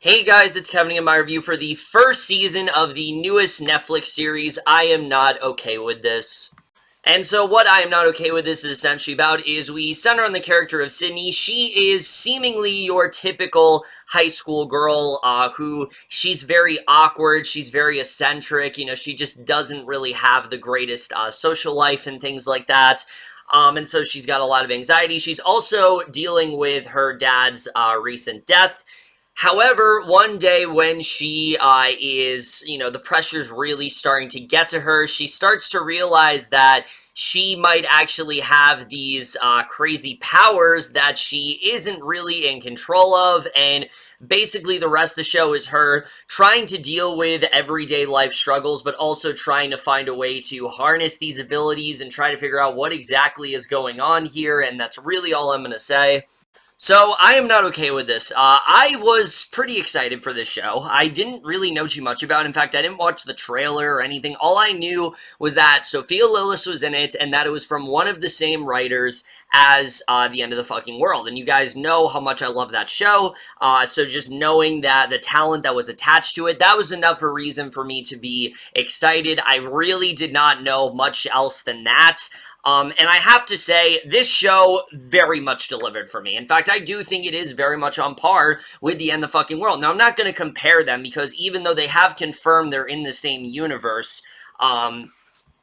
Hey guys, it's Kevin in my review for the first season of the newest Netflix series, I Am Not Okay With This. And so what I Am Not Okay With This is essentially about is we center on the character of Sydney. She is seemingly your typical high school girl who she's very awkward, she's very eccentric, she just doesn't really have the greatest social life and things like that. And so she's got a lot of anxiety. She's also dealing with her dad's recent death. However, one day when she the pressure's really starting to get to her, she starts to realize that she might actually have these crazy powers that she isn't really in control of, and basically the rest of the show is her trying to deal with everyday life struggles, but also trying to find a way to harness these abilities and try to figure out what exactly is going on here, and that's really all I'm going to say. So, I am not okay with this. I was pretty excited for this show. I didn't really know too much about it. In fact, I didn't watch the trailer or anything. All I knew was that Sophia Lillis was in it and that it was from one of the same writers as The End of the Fucking World. And you guys know how much I love that show. So just knowing that the talent that was attached to it, that was enough a reason for me to be excited. I really did not know much else than that. And I have to say, this show very much delivered for me. In fact, I do think it is very much on par with The End of the Fucking World. Now, I'm not going to compare them because even though they have confirmed they're in the same universe,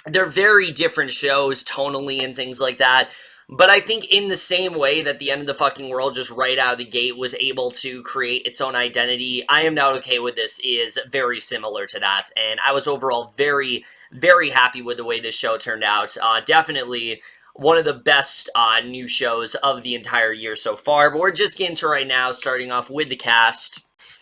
they're very different shows tonally and things like that. But I think in the same way that The End of the Fucking World just right out of the gate was able to create its own identity, I Am Not Okay With This is very similar to that. And I was overall very, very happy with the way this show turned out. Definitely one of the best new shows of the entire year so far. But we're just getting to right now, starting off with the cast.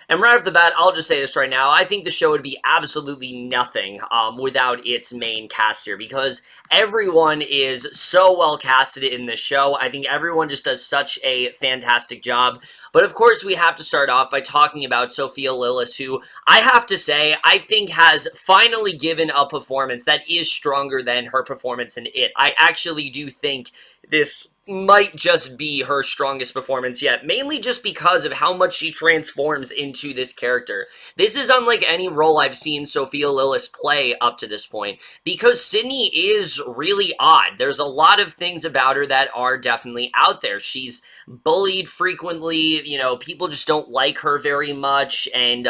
And right off the bat, I'll just say this right now, I think the show would be absolutely nothing without its main cast here, because everyone is so well casted in this show. I think everyone just does such a fantastic job. But of course, we have to start off by talking about Sophia Lillis, who I have to say, I think has finally given a performance that is stronger than her performance in It. I actually do think this might just be her strongest performance yet, mainly just because of how much she transforms into this character. This is unlike any role I've seen Sophia Lillis play up to this point, because Sydney is really odd. There's a lot of things about her that are definitely out there. She's bullied frequently, people just don't like her very much, and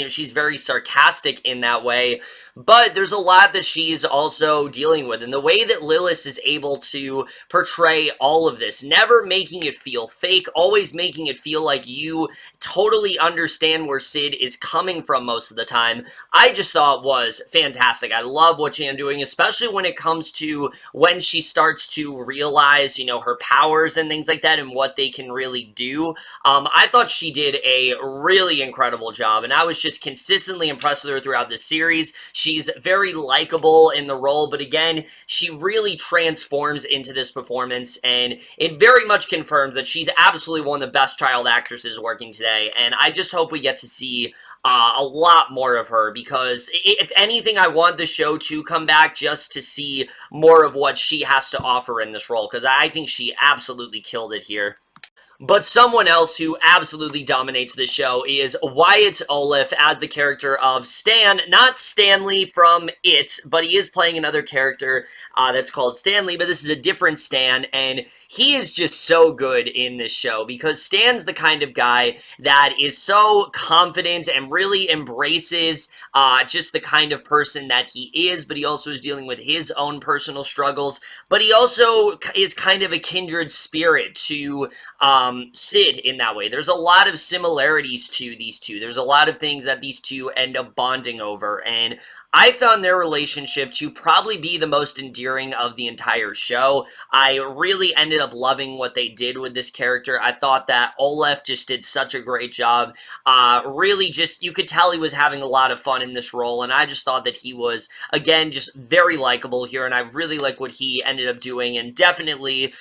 she's very sarcastic in that way, but there's a lot that she's also dealing with, and the way that Lillis is able to portray all of this, never making it feel fake, always making it feel like you totally understand where Sid is coming from most of the time, I just thought was fantastic. I love what she is doing, especially when it comes to when she starts to realize, her powers and things like that and what they can really do. I thought she did a really incredible job, and I was just consistently impressed with her throughout this series. She's very likable in the role, but again, she really transforms into this performance, and it very much confirms that she's absolutely one of the best child actresses working today, and I just hope we get to see a lot more of her, because if anything, I want the show to come back just to see more of what she has to offer in this role, because I think she absolutely killed it here. But someone else who absolutely dominates the show is Wyatt Oleff as the character of Stan. Not Stanley from It, but he is playing another character that's called Stanley, but this is a different Stan, and he is just so good in this show, because Stan's the kind of guy that is so confident and really embraces just the kind of person that he is, but he also is dealing with his own personal struggles, but he also is kind of a kindred spirit to Sid in that way. There's a lot of similarities to these two. There's a lot of things that these two end up bonding over, and I found their relationship to probably be the most endearing of the entire show. I really ended up loving what they did with this character. I thought that Oleff just did such a great job. Really just, you could tell he was having a lot of fun in this role, and I just thought that he was, again, just very likable here, and I really like what he ended up doing, and definitely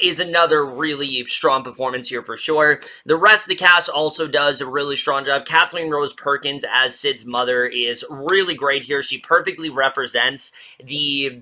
is another really strong performance here for sure. The rest of the cast also does a really strong job. Kathleen Perkins as Sid's mother is really great here. She perfectly represents the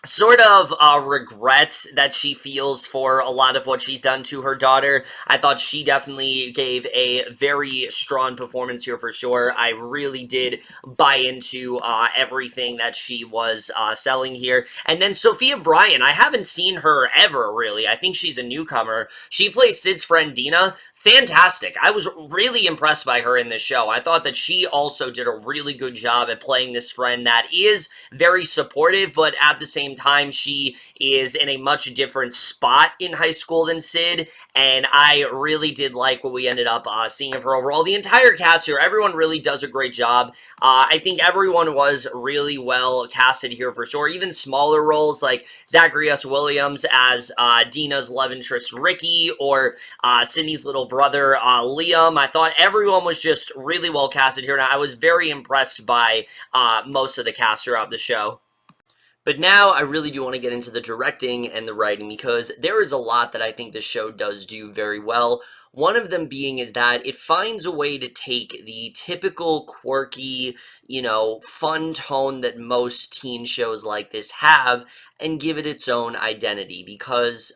sort of regret that she feels for a lot of what she's done to her daughter. I thought she definitely gave a very strong performance here for sure. I really did buy into everything that she was selling here. And then Sophia Bryant, I haven't seen her ever really. I think she's a newcomer. She plays Sid's friend Dina. Fantastic. I was really impressed by her in this show. I thought that she also did a really good job at playing this friend that is very supportive, but at the same time, she is in a much different spot in high school than Sid, and I really did like what we ended up seeing of her overall. The entire cast here, everyone really does a great job. I think everyone was really well casted here for sure. Even smaller roles like Zachary S. Williams as Dina's love interest Ricky, or Sydney's little brother Liam. I thought everyone was just really well casted here, and I was very impressed by most of the cast throughout the show. But now I really do want to get into the directing and the writing, because there is a lot that I think the show does do very well. One of them being is that it finds a way to take the typical quirky, fun tone that most teen shows like this have and give it its own identity, because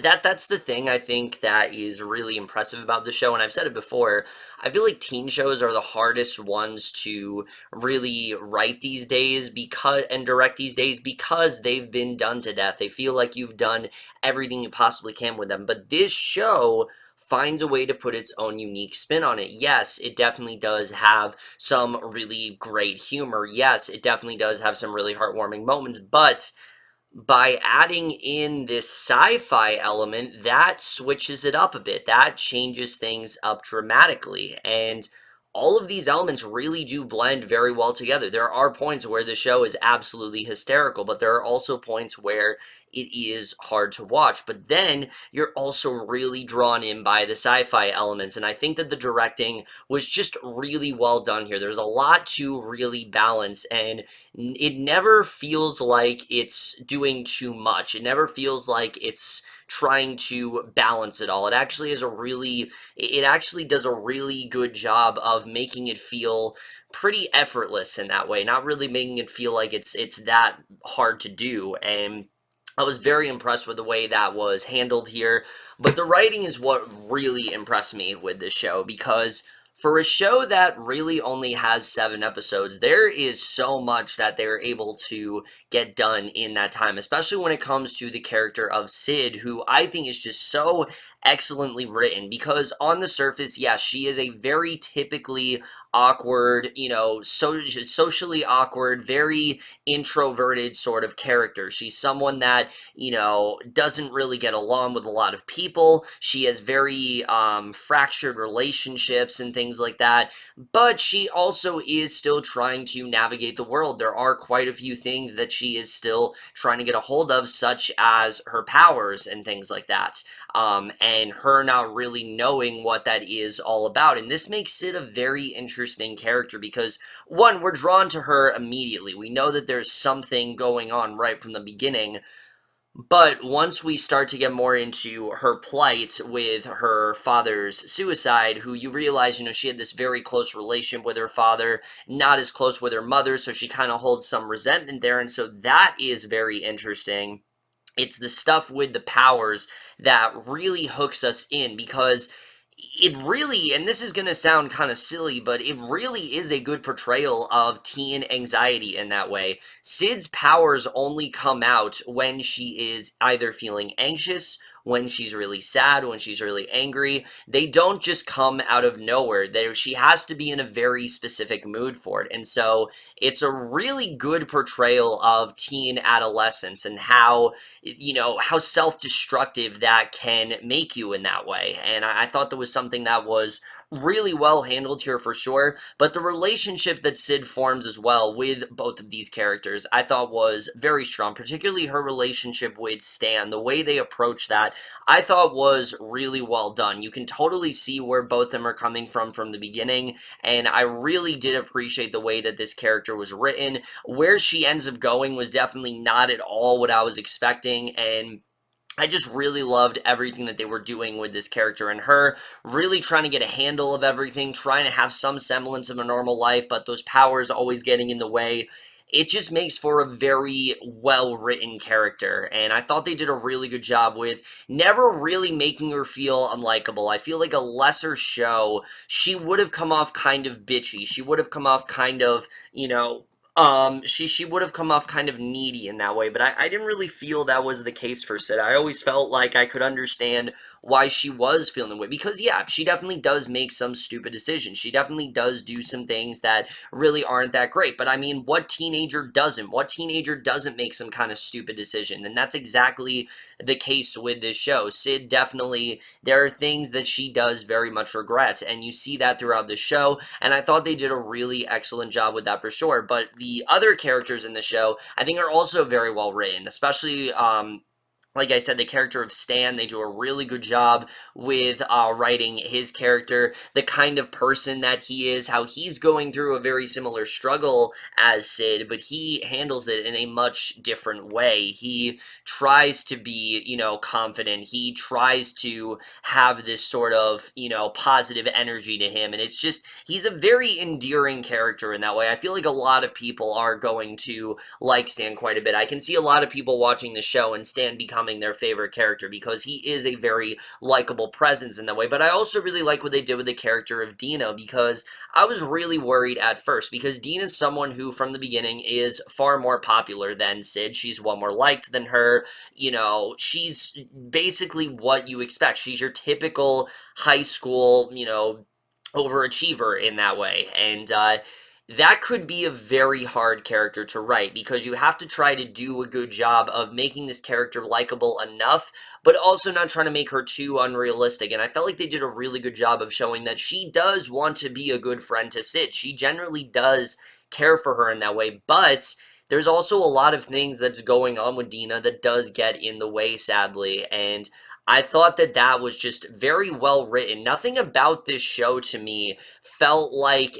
that's the thing I think that is really impressive about the show, and I've said it before. I feel like teen shows are the hardest ones to really write these days because and direct these days, because they've been done to death. They feel like you've done everything you possibly can with them. But this show finds a way to put its own unique spin on it. Yes, it definitely does have some really great humor. Yes, it definitely does have some really heartwarming moments, but by adding in this sci-fi element, that switches it up a bit. That changes things up dramatically. And all of these elements really do blend very well together. There are points where the show is absolutely hysterical, but there are also points where it is hard to watch. But then you're also really drawn in by the sci-fi elements. And I think that the directing was just really well done here. There's a lot to really balance, and it never feels like it's doing too much. It never feels like it's trying to balance it all. It actually does a really good job of making it feel pretty effortless in that way, not really making it feel like it's that hard to do. And I was very impressed with the way that was handled here. But the writing is what really impressed me with this show, because for a show that really only has 7 episodes, there is so much that they're able to get done in that time, especially when it comes to the character of Sid, who I think is just so excellently written. Because on the surface, yes, she is a very typically awkward, socially awkward, very introverted sort of character. She's someone that, doesn't really get along with a lot of people. She has very fractured relationships and things like that, but she also is still trying to navigate the world. There are quite a few things that she is still trying to get a hold of, such as her powers and things like that. And her not really knowing what that is all about. And this makes it a very interesting character because, one, we're drawn to her immediately. We know that there's something going on right from the beginning. But once we start to get more into her plight with her father's suicide, who you realize, she had this very close relationship with her father, not as close with her mother, so she kind of holds some resentment there. And so that is very interesting. It's the stuff with the powers that really hooks us in, because it really, and this is going to sound kind of silly, but it really is a good portrayal of teen anxiety in that way. Sid's powers only come out when she is either feeling anxious, when she's really sad, when she's really angry. They don't just come out of nowhere. She has to be in a very specific mood for it. And so it's a really good portrayal of teen adolescence and how self-destructive that can make you in that way. And I thought that was something that was really well handled here for sure. But the relationship that Sid forms as well with both of these characters, I thought was very strong, particularly her relationship with Stan. The way they approach that, I thought was really well done. You can totally see where both of them are coming from the beginning, and I really did appreciate the way that this character was written. Where she ends up going was definitely not at all what I was expecting, and I just really loved everything that they were doing with this character and her, really trying to get a handle of everything, trying to have some semblance of a normal life, but those powers always getting in the way. it just makes for a very well-written character, and I thought they did a really good job with never really making her feel unlikable. I feel like a lesser show, she would have come off kind of bitchy. She would have come off kind of, she would have come off kind of needy in that way, but I didn't really feel that was the case for Sid. I always felt like I could understand why she was feeling the way, because yeah, she definitely does make some stupid decisions. She definitely does do some things that really aren't that great. But I mean, what teenager doesn't? What teenager doesn't make some kind of stupid decision? And that's exactly the case with this show. Sid definitely, there are things that she does very much regrets, and you see that throughout the show, and I thought they did a really excellent job with that for sure. But the other characters in the show, I think, are also very well written, especially, like I said, the character of Stan, they do a really good job with writing his character, the kind of person that he is, how he's going through a very similar struggle as Sid, but he handles it in a much different way. He tries to be, confident. He tries to have this sort of, positive energy to him, and it's just, he's a very endearing character in that way. I feel like a lot of people are going to like Stan quite a bit. I can see a lot of people watching the show and Stan becoming their favorite character because he is a very likable presence in that way. But I also really like what they did with the character of Dina, because I was really worried at first, because Dina's someone who from the beginning is far more popular than Sid. She's one more liked than her. She's basically what you expect. She's your typical high school, overachiever in that way. And that could be a very hard character to write, because you have to try to do a good job of making this character likable enough, but also not trying to make her too unrealistic. And I felt like they did a really good job of showing that she does want to be a good friend to Sid. She generally does care for her in that way, but there's also a lot of things that's going on with Dina that does get in the way, sadly, and I thought that that was just very well written. Nothing about this show to me felt like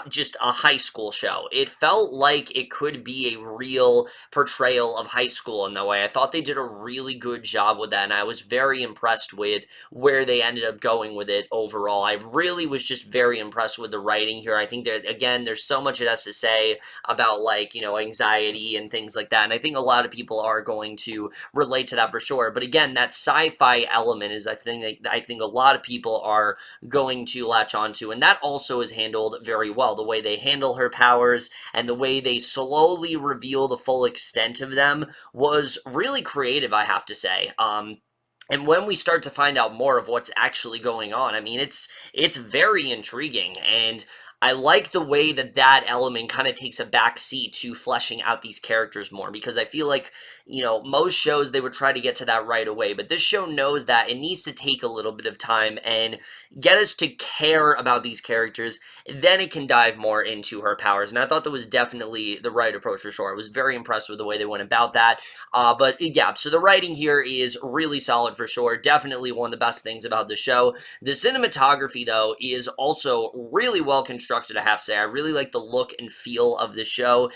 just a high school show. It felt like it could be a real portrayal of high school in that way. I thought they did a really good job with that, and I was very impressed with where they ended up going with it overall. I really was just very impressed with the writing here. I think that, again, there's so much it has to say about, like, anxiety and things like that, and I think a lot of people are going to relate to that for sure. But again, that sci-fi element is, I think a lot of people are going to latch onto, and that also is handled very well. The way they handle her powers and the way they slowly reveal the full extent of them was really creative, I have to say. And when we start to find out more of what's actually going on, I mean, it's very intriguing, and I like the way that that element kind of takes a back seat to fleshing out these characters more, because I feel like, most shows, they would try to get to that right away, but this show knows that it needs to take a little bit of time and get us to care about these characters, then it can dive more into her powers, and I thought that was definitely the right approach for sure. I was very impressed with the way they went about that, but yeah, so the writing here is really solid for sure, definitely one of the best things about the show. The cinematography, though, is also really well constructed, I have to say. I really like the look and feel of the show.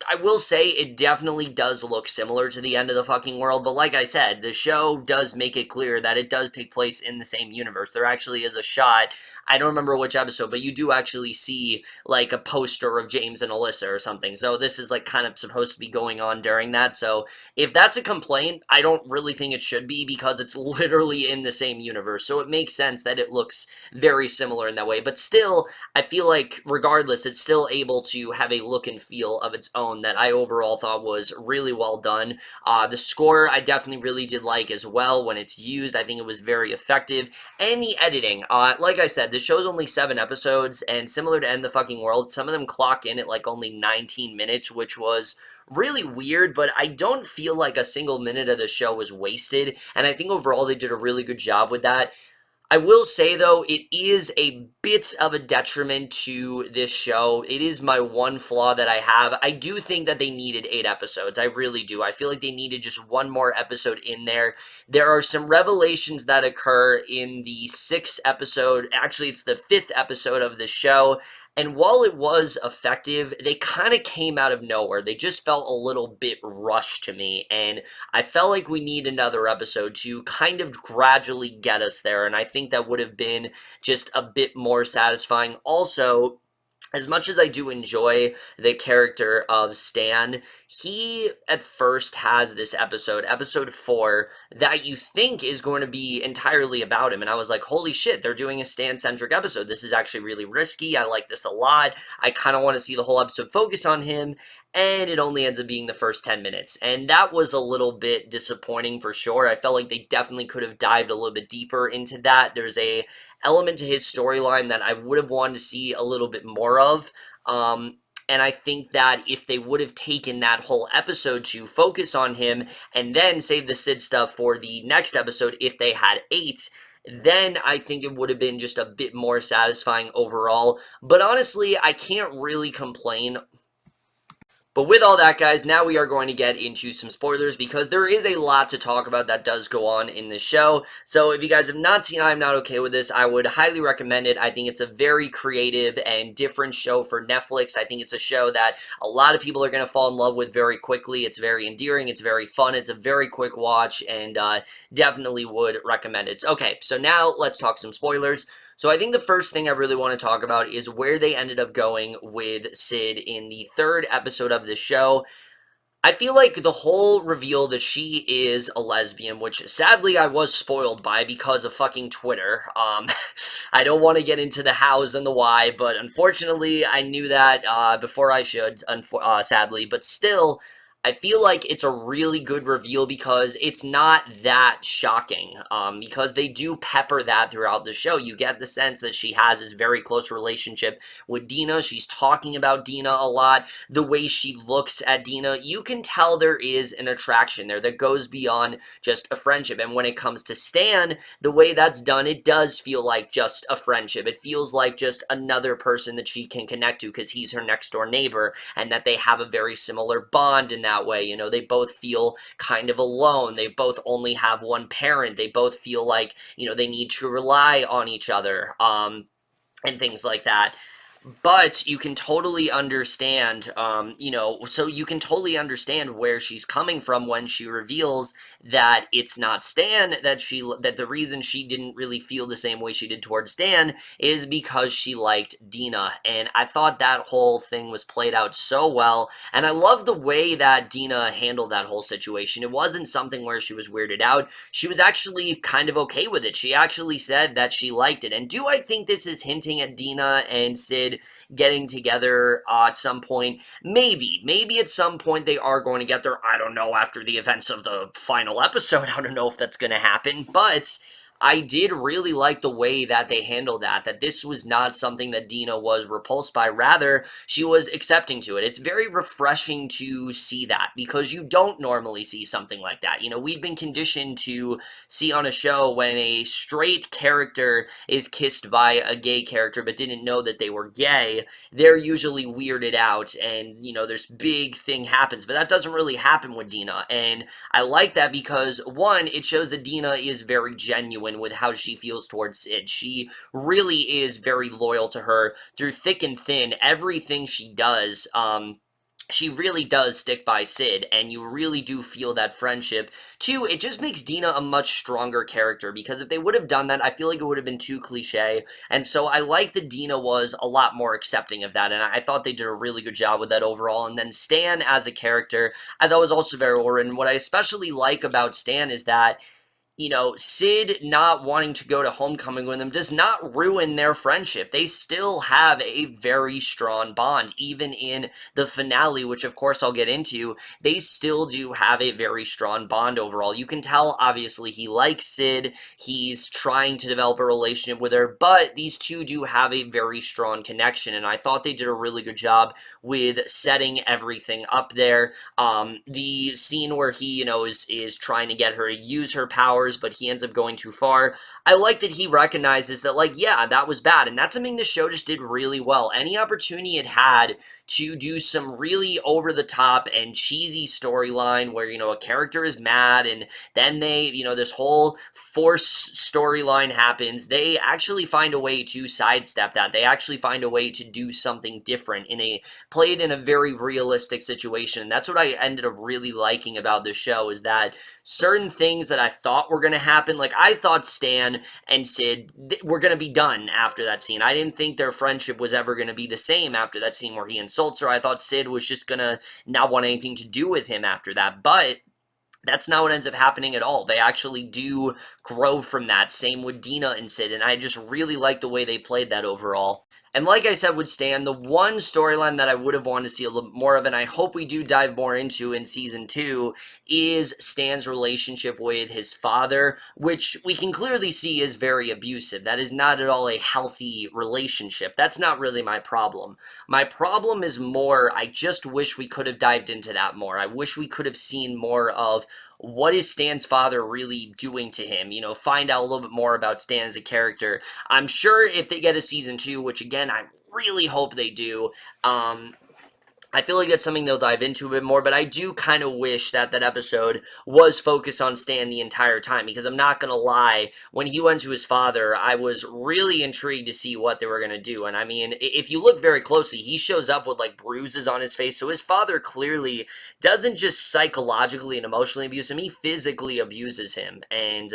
I will say it definitely does look similar to the end of the fucking world, but like I said, the show does make it clear that it does take place in the same universe. There actually is a shot, I don't remember which episode, but you do actually see, like, a poster of James and Alyssa or something, so this is, like, kind of supposed to be going on during that, so if that's a complaint, I don't really think it should be, because it's literally in the same universe, so it makes sense that it looks very similar in that way, but still, I feel like, regardless, it's still able to have a look and feel of its own that I overall thought was really well done. The score, I definitely really did like as well when it's used. I think it was very effective. And the editing, like I said, the show's only 7 episodes, and similar to End the Fucking World, some of them clock in at like only 19 minutes, which was really weird, but I don't feel like a single minute of the show was wasted, and I think overall they did a really good job with that. I will say, though, it is a bit of a detriment to this show. It is my one flaw that I have. I do think that they needed 8 episodes. I really do. I feel like they needed just one more episode in there. There are some revelations that occur in the 6th episode. Actually, it's the 5th episode of the show. And while it was effective, they kind of came out of nowhere. They just felt a little bit rushed to me. And I felt like we need another episode to kind of gradually get us there, and I think that would have been just a bit more satisfying. Also, as much as I do enjoy the character of Stan, he at first has this episode 4, that you think is going to be entirely about him. And I was like, holy shit, they're doing a Stan-centric episode. This is actually really risky. I like this a lot. I kind of want to see the whole episode focus on him. And it only ends up being the first 10 minutes. And that was a little bit disappointing for sure. I felt like they definitely could have dived a little bit deeper into that. There's a element to his storyline that I would have wanted to see a little bit more of. And I think that if they would have taken that whole episode to focus on him and then save the Sid stuff for the next episode, if they had 8, then I think it would have been just a bit more satisfying overall. But honestly, I can't really complain. But with all that, guys, now we are going to get into some spoilers because there is a lot to talk about that does go on in this show. So if you guys have not seen I'm Not Okay With This, I would highly recommend it. I think it's a very creative and different show for Netflix. I think it's a show that a lot of people are going to fall in love with very quickly. It's very endearing. It's very fun. It's a very quick watch, and definitely would recommend it. Okay, so now let's talk some spoilers. So I think the first thing I really want to talk about is where they ended up going with Sid in the 3rd episode of the show. I feel like the whole reveal that she is a lesbian, which sadly I was spoiled by because of fucking Twitter. I don't want to get into the hows and the why, but unfortunately I knew that before I should, sadly. But still, I feel like it's a really good reveal because it's not that shocking, because they do pepper that throughout the show. You get the sense that she has this very close relationship with Dina. She's talking about Dina a lot. The way she looks at Dina, you can tell there is an attraction there that goes beyond just a friendship. And when it comes to Stan, the way that's done, it does feel like just a friendship. It feels like just another person that she can connect to because he's her next door neighbor, and that they have a very similar bond in that way. You know, they both feel kind of alone. They both only have one parent. They both feel like, you know, they need to rely on each other, and things like that. But you can totally understand, so you can totally understand where she's coming from when she reveals that it's not Stan, that the reason she didn't really feel the same way she did towards Stan is because she liked Dina. And I thought that whole thing was played out so well. And I love the way that Dina handled that whole situation. It wasn't something where she was weirded out. She was actually kind of okay with it. She actually said that she liked it. And do I think this is hinting at Dina and Sid getting together at some point? Maybe at some point they are going to get there. I don't know, after the events of the final episode. I don't know if that's going to happen, but I did really like the way that they handled that this was not something that Dina was repulsed by. Rather, she was accepting to it. It's very refreshing to see that because you don't normally see something like that. You know, we've been conditioned to see on a show when a straight character is kissed by a gay character but didn't know that they were gay, they're usually weirded out and, you know, this big thing happens. But that doesn't really happen with Dina, and I like that because, one, it shows that Dina is very genuine with how she feels towards Sid. She really is very loyal to her through thick and thin. Everything she does, she really does stick by Sid, and you really do feel that friendship. 2, it just makes Dina a much stronger character, because if they would have done that, I feel like it would have been too cliche, and so I like that Dina was a lot more accepting of that, and I thought they did a really good job with that overall. And then Stan as a character, I thought was also very well written. What I especially like about Stan is that, you know, Sid not wanting to go to homecoming with them does not ruin their friendship. They still have a very strong bond. Even in the finale, which of course I'll get into, they still do have a very strong bond overall. You can tell, obviously, he likes Sid. He's trying to develop a relationship with her, but these two do have a very strong connection, and I thought they did a really good job with setting everything up there. The scene where he, you know, is trying to get her to use her powers, but he ends up going too far. I like that he recognizes that, like, yeah, that was bad, and that's something the show just did really well. Any opportunity it had to do some really over-the-top and cheesy storyline where, a character is mad and then this whole force storyline happens. They actually find a way to sidestep that. They actually find a way to do something different played in a very realistic situation. That's what I ended up really liking about the show, is that certain things that I thought were going to happen, like I thought Stan and Sid were going to be done after that scene. I didn't think their friendship was ever going to be the same after that scene where he insults her. I thought Sid was just going to not want anything to do with him after that. But that's not what ends up happening at all. They actually do grow from that. Same with Dina and Sid, and I just really like the way they played that overall. And like I said with Stan, the one storyline that I would have wanted to see a little more of, and I hope we do dive more into in season 2, is Stan's relationship with his father, which we can clearly see is very abusive. That is not at all a healthy relationship. That's not really my problem. My problem is more, I just wish we could have dived into that more. I wish we could have seen more of what is Stan's father really doing to him? Find out a little bit more about Stan as a character. I'm sure if they get a season 2, which again, I really hope they do, I feel like that's something they'll dive into a bit more, but I do kind of wish that that episode was focused on Stan the entire time, because I'm not going to lie, when he went to his father, I was really intrigued to see what they were going to do. And I mean, if you look very closely, he shows up with like bruises on his face, so his father clearly doesn't just psychologically and emotionally abuse him, he physically abuses him. And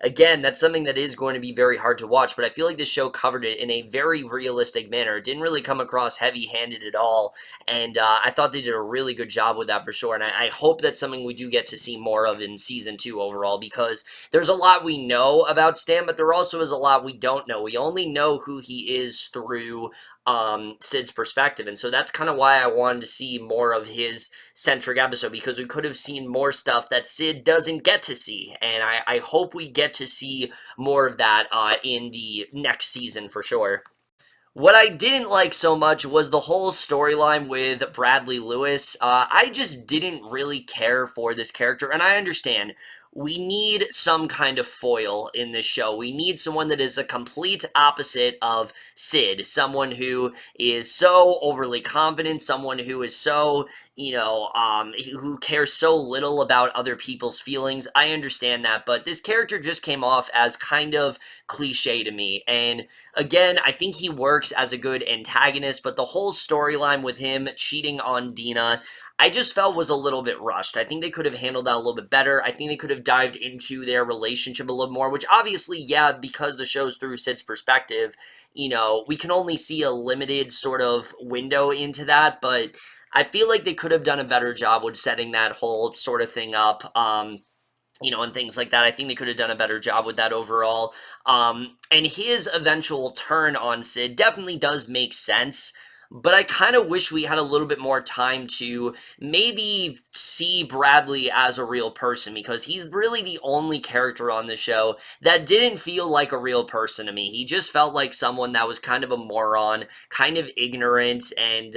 again, that's something that is going to be very hard to watch, but I feel like this show covered it in a very realistic manner. It didn't really come across heavy-handed at all, and I thought they did a really good job with that for sure, and I hope that's something we do get to see more of in Season 2 overall, because there's a lot we know about Stan, but there also is a lot we don't know. We only know who he is through Sid's perspective, and so that's kind of why I wanted to see more of his centric episode, because we could have seen more stuff that Sid doesn't get to see, and I hope we get to see more of that in the next season for sure. What I didn't like so much was the whole storyline with Bradley Lewis. I just didn't really care for this character, and I understand. We need some kind of foil in this show. We need someone that is a complete opposite of Sid. Someone who is so overly confident, someone who is so, who cares so little about other people's feelings. I understand that, but this character just came off as kind of cliche to me, and again, I think he works as a good antagonist, but the whole storyline with him cheating on Dina, I just felt was a little bit rushed. I think they could have handled that a little bit better. I think they could have dived into their relationship a little more, which obviously, yeah, because the show's through Sid's perspective, we can only see a limited sort of window into that, but I feel like they could have done a better job with setting that whole sort of thing up. And things like that. I think they could have done a better job with that overall. And his eventual turn on Sid definitely does make sense, but I kind of wish we had a little bit more time to maybe see Bradley as a real person, because he's really the only character on the show that didn't feel like a real person to me. He just felt like someone that was kind of a moron, kind of ignorant, and,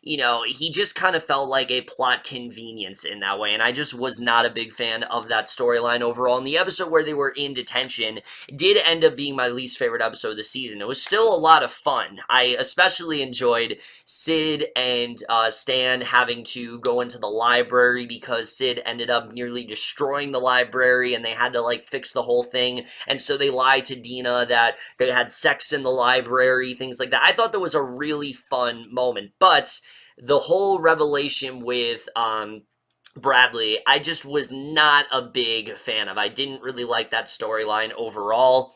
he just kind of felt like a plot convenience in that way, and I just was not a big fan of that storyline overall. And the episode where they were in detention did end up being my least favorite episode of the season. It was still a lot of fun. I especially enjoyed Sid and Stan having to go into the library, because Sid ended up nearly destroying the library and they had to like fix the whole thing, and so they lied to Dina that they had sex in the library, things like that. I thought that was a really fun moment, but the whole revelation with Bradley, I just was not a big fan of. I didn't really like that storyline overall.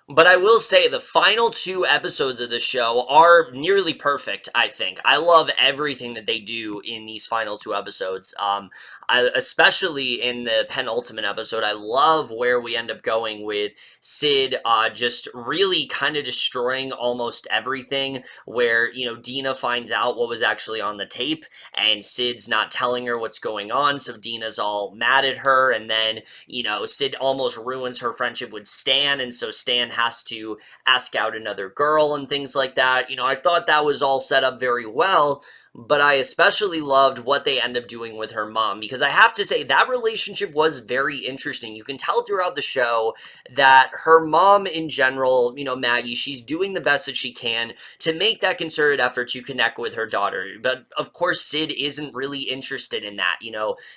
But I will say the final 2 episodes of the show are nearly perfect, I think. I love everything that they do in these final 2 episodes. Especially in the penultimate episode, I love where we end up going with Sid just really kind of destroying almost everything, where, Dina finds out what was actually on the tape, and Sid's not telling her what's going on, so Dina's all mad at her, and then, Sid almost ruins her friendship with Stan, and so Stan has to ask out another girl and things like that. I thought that was all set up very well, but I especially loved what they end up doing with her mom, because I have to say that relationship was very interesting. You can tell throughout the show that her mom in general, Maggie, she's doing the best that she can to make that concerted effort to connect with her daughter. But of course, Sid isn't really interested in that.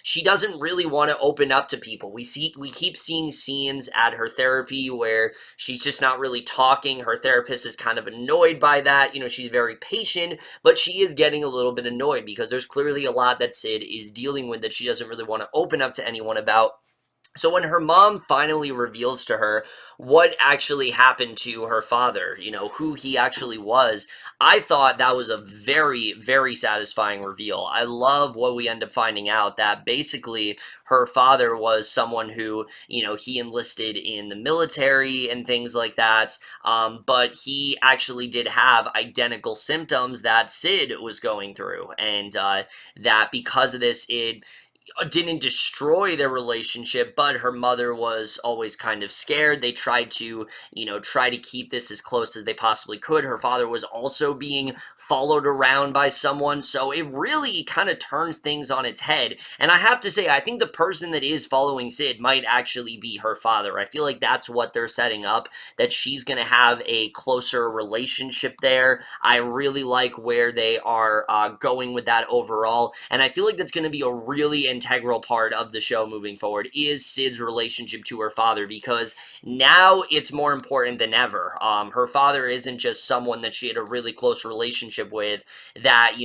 She doesn't really want to open up to people. We keep seeing scenes at her therapy where she's just not really talking. Her therapist is kind of annoyed by that. She's very patient, but she is getting a little bit annoyed because there's clearly a lot that Sid is dealing with that she doesn't really want to open up to anyone about. So when her mom finally reveals to her what actually happened to her father, who he actually was, I thought that was a very, very satisfying reveal. I love what we end up finding out, that basically her father was someone who, he enlisted in the military and things like that, but he actually did have identical symptoms that Sid was going through, and that because of this, it didn't destroy their relationship, but her mother was always kind of scared. They tried to, try to keep this as close as they possibly could. Her father was also being followed around by someone, so it really kind of turns things on its head. And I have to say, I think the person that is following Sid might actually be her father. I feel like that's what they're setting up, that she's going to have a closer relationship there. I really like where they are going with that overall, and I feel like that's going to be a really integral part of the show moving forward, is Sid's relationship to her father, because now it's more important than ever. Her father isn't just someone that she had a really close relationship with that,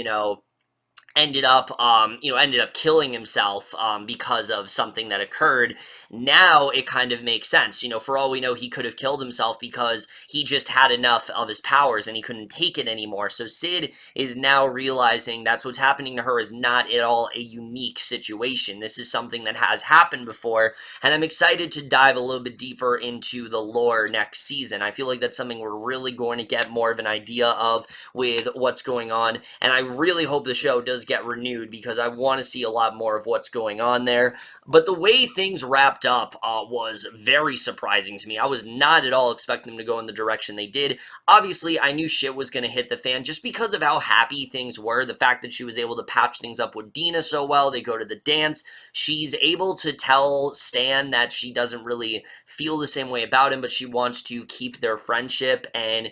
ended up killing himself because of something that occurred. Now it kind of makes sense. For all we know, he could have killed himself because he just had enough of his powers and he couldn't take it anymore. So Sid is now realizing that's what's happening to her is not at all a unique situation. This is something that has happened before, and I'm excited to dive a little bit deeper into the lore next season. I feel like that's something we're really going to get more of an idea of with what's going on, and I really hope the show does get renewed because I want to see a lot more of what's going on there. But the way things wrapped up was very surprising to me. I was not at all expecting them to go in the direction they did. Obviously, I knew shit was going to hit the fan just because of how happy things were. The fact that she was able to patch things up with Dina so well. They go to the dance. She's able to tell Stan that she doesn't really feel the same way about him, but she wants to keep their friendship, and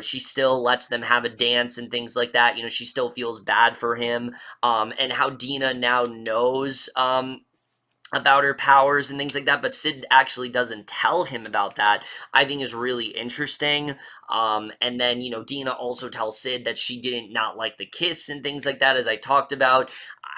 she still lets them have a dance and things like that. She still feels bad for him, and how Dina now knows about her powers and things like that, but Sid actually doesn't tell him about that, I think is really interesting. And then, Dina also tells Sid that she didn't not like the kiss and things like that, as I talked about.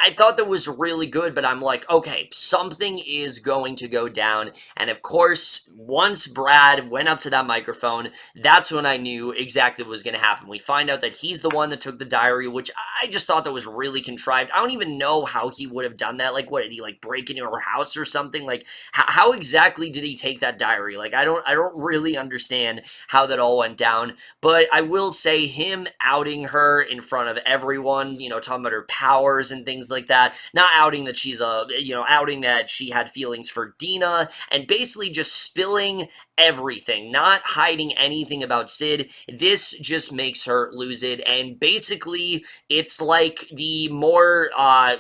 I thought that was really good, but I'm like, okay, something is going to go down. And of course, once Brad went up to that microphone, that's when I knew exactly what was going to happen. We find out that he's the one that took the diary, which I just thought that was really contrived. I don't even know how he would have done that. Like, what, did he, break into her house or something? Like, how exactly did he take that diary? Like, I don't really understand how that all went down. But I will say, him outing her in front of everyone, talking about her powers and things like that, not outing that she's outing that she had feelings for Dina, and basically just spilling everything, not hiding anything about Sid. This just makes her lose it, and basically it's like the more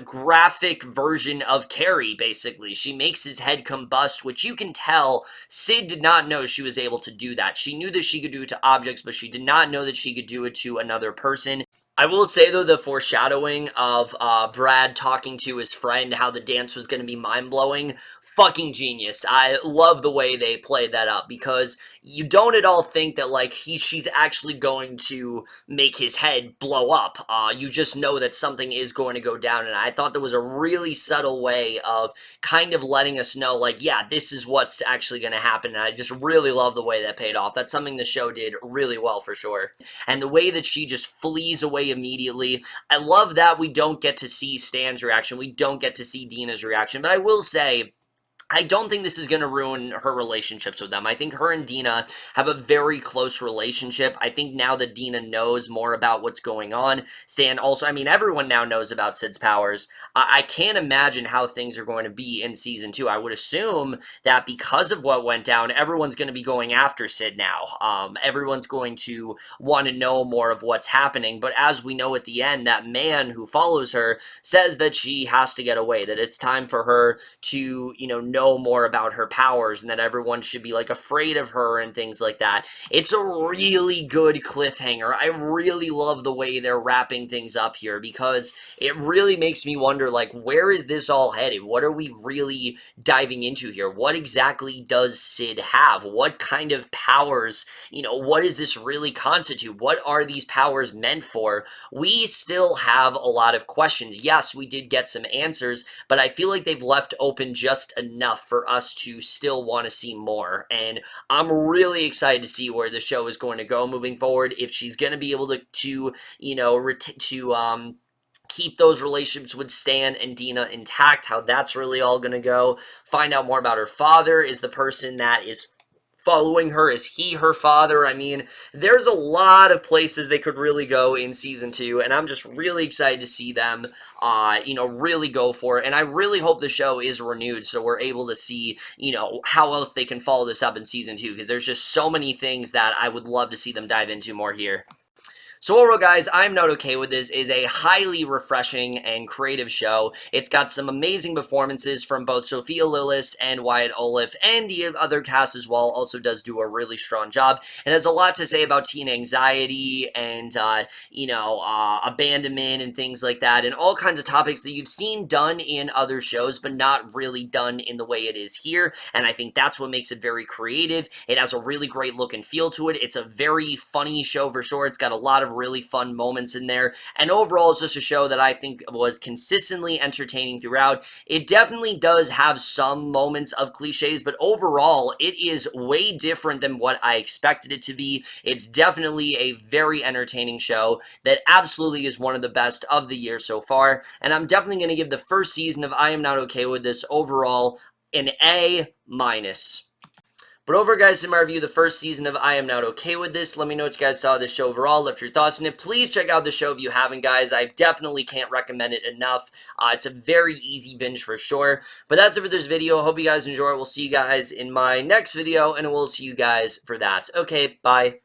graphic version of Carrie. Basically, she makes his head combust, which you can tell Sid did not know she was able to do that. She knew that she could do it to objects, but she did not know that she could do it to another person. I will say, though, the foreshadowing of Brad talking to his friend, how the dance was going to be mind-blowing, fucking genius. I love the way they played that up, because you don't at all think that, she's actually going to make his head blow up. You just know that something is going to go down, and I thought there was a really subtle way of kind of letting us know, yeah, this is what's actually going to happen, and I just really love the way that paid off. That's something the show did really well, for sure. And the way that she just flees away immediately, I love that we don't get to see Stan's reaction, we don't get to see Dina's reaction, but I will say, I don't think this is going to ruin her relationships with them. I think her and Dina have a very close relationship. I think now that Dina knows more about what's going on, Stan also, I mean, everyone now knows about Sid's powers. I can't imagine how things are going to be in season 2. I would assume that because of what went down, everyone's going to be going after Sid now. Everyone's going to want to know more of what's happening. But as we know at the end, that man who follows her says that she has to get away, that it's time for her to, know more about her powers and that everyone should be like afraid of her and things like that. It's a really good cliffhanger. I really love the way they're wrapping things up here because it really makes me wonder, like, where is this all headed? What are we really diving into here? What exactly does Sid have? What kind of powers, what does this really constitute? What are these powers meant for? We still have a lot of questions. Yes, we did get some answers, but I feel like they've left open just enough for us to still want to see more. And I'm really excited to see where the show is going to go moving forward. If she's going to be able to keep those relationships with Stan and Dina intact, how that's really all going to go. Find out more about her father. Is the person that is following her, is he her father? I mean, there's a lot of places they could really go in season 2, and I'm just really excited to see them, really go for it. And I really hope the show is renewed so we're able to see, how else they can follow this up in season 2, because there's just so many things that I would love to see them dive into more here. So overall, guys, I'm Not Okay With This is a highly refreshing and creative show. It's got some amazing performances from both Sophia, Lillis, and Wyatt, Oleff, and the other cast as well also does do a really strong job. And has a lot to say about teen anxiety and, abandonment and things like that, and all kinds of topics that you've seen done in other shows, but not really done in the way it is here. And I think that's what makes it very creative. It has a really great look and feel to it. It's a very funny show for sure. It's got a lot of really fun moments in there, and overall it's just a show that I think was consistently entertaining throughout. It definitely does have some moments of cliches, but overall it is way different than what I expected it to be. It's definitely a very entertaining show that absolutely is one of the best of the year so far, and I'm definitely going to give the first season of I Am Not Okay With This overall an A-. But over, guys, in my review, the first season of I Am Not Okay With This. Let me know what you guys saw of this show overall. Left your thoughts on it. Please check out the show if you haven't, guys. I definitely can't recommend it enough. It's a very easy binge for sure. But that's it for this video. Hope you guys enjoy it. We'll see you guys in my next video, and we'll see you guys for that. Okay, bye.